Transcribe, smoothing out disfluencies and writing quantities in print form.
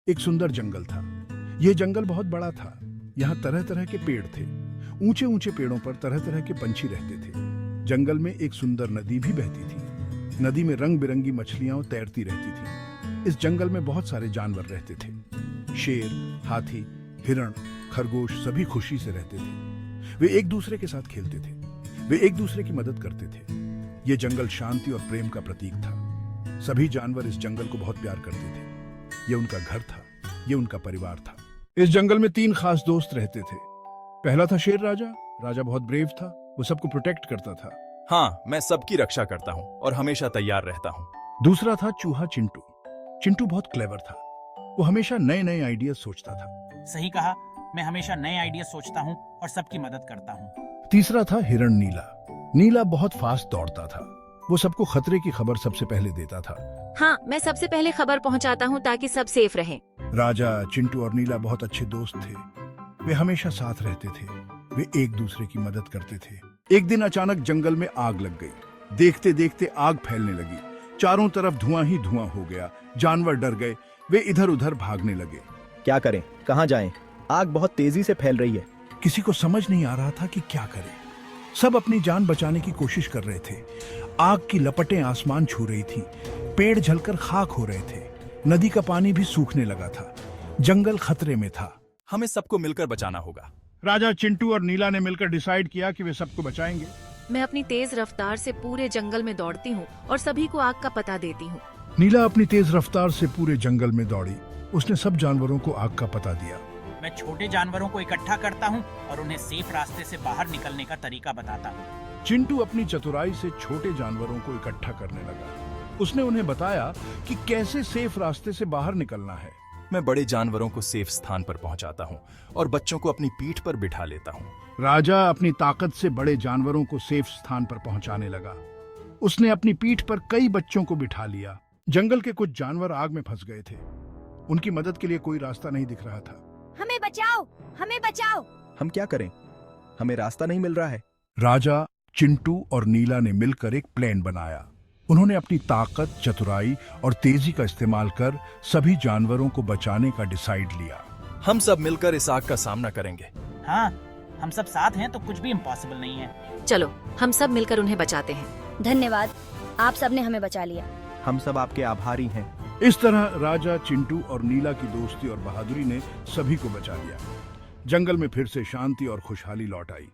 एक सुंदर जंगल था। यह जंगल बहुत बड़ा था। यहाँ तरह तरह के पेड़ थे। ऊंचे ऊंचे पेड़ों पर तरह तरह के पंछी रहते थे। जंगल में एक सुंदर नदी भी बहती थी। नदी में रंग बिरंगी मछलियां तैरती रहती थी। इस जंगल में बहुत सारे जानवर रहते थे। शेर, हाथी, हिरण, खरगोश सभी खुशी से रहते थे। वे एक दूसरे के साथ खेलते थे। वे एक दूसरे की मदद करते थे। ये जंगल शांति और प्रेम का प्रतीक था। सभी जानवर इस जंगल को बहुत प्यार करते थे। ये उनका घर था, ये उनका परिवार था। इस जंगल में 3 खास दोस्त रहते थे। पहला था शेर राजा। राजा बहुत ब्रेव था। वो सबको प्रोटेक्ट करता था। हाँ, मैं सबकी रक्षा करता हूँ और हमेशा तैयार रहता हूँ। दूसरा था चूहा चिंटू। चिंटू बहुत क्लेवर था। वो हमेशा नए नए आइडिया सोचता था। सही कहा, मैं हमेशा नए आइडिया सोचता हूँ और सबकी मदद करता हूँ। तीसरा था हिरण नीला। नीला बहुत फास्ट दौड़ता था। वो सबको खतरे की खबर सबसे पहले देता था। हाँ, मैं सबसे पहले खबर पहुंचाता हूँ ताकि सब सेफ रहें। राजा, चिंटू और नीला बहुत अच्छे दोस्त थे। वे हमेशा साथ रहते थे। वे एक दूसरे की मदद करते थे। एक दिन अचानक जंगल में आग लग गई। देखते देखते आग फैलने लगी। चारों तरफ धुआं ही धुआं हो गया। जानवर डर गए। वे इधर उधर भागने लगे। क्या करें, कहाँ जाएं? आग बहुत तेजी से फैल रही है। किसी को समझ नहीं आ रहा था कि क्या करें। सब अपनी जान बचाने की कोशिश कर रहे थे। आग की लपटें आसमान छू रही थी। पेड़ जलकर खाक हो रहे थे। नदी का पानी भी सूखने लगा था। जंगल खतरे में था। हमें सबको मिलकर बचाना होगा। राजा, चिंटू और नीला ने मिलकर डिसाइड किया कि वे सबको बचाएंगे। मैं अपनी तेज रफ्तार से पूरे जंगल में दौड़ती हूँ और सभी को आग का पता देती हूँ। नीला अपनी तेज रफ्तार से पूरे जंगल में दौड़ी। उसने सब जानवरों को आग का पता दिया। मैं छोटे जानवरों को इकट्ठा करता हूँ और उन्हें सेफ रास्ते से बाहर निकलने का तरीका बताता हूँ। चिंटू अपनी चतुराई से छोटे जानवरों को इकट्ठा करने लगा। उसने उन्हें बताया कि कैसे सेफ रास्ते से बाहर निकलना है। मैं बड़े जानवरों को सेफ स्थान पर पहुंचाता हूं और बच्चों को अपनी पीठ पर बिठा लेता हूं। राजा अपनी ताकत से बड़े जानवरों को सेफ स्थान पर पहुंचाने लगा। उसने अपनी पीठ पर कई बच्चों को बिठा लिया। जंगल के कुछ जानवर आग में फंस गए थे। उनकी मदद के लिए कोई रास्ता नहीं दिख रहा था। हमें बचाओ, हमें बचाओ। हम क्या करें? हमें रास्ता नहीं मिल रहा है। राजा, चिंटू और नीला ने मिलकर एक प्लान बनाया। उन्होंने अपनी ताकत, चतुराई और तेजी का इस्तेमाल कर सभी जानवरों को बचाने का डिसाइड लिया। हम सब मिलकर इस आग का सामना करेंगे। हाँ, हम सब साथ हैं तो कुछ भी इम्पॉसिबल नहीं है। चलो, हम सब मिलकर उन्हें बचाते हैं। धन्यवाद, आप सबने हमें बचा लिया। हम सब आपके आभारी हैं। इस तरह राजा, चिंटू और नीला की दोस्ती और बहादुरी ने सभी को बचा लिया। जंगल में फिर से शांति और खुशहाली लौट आई।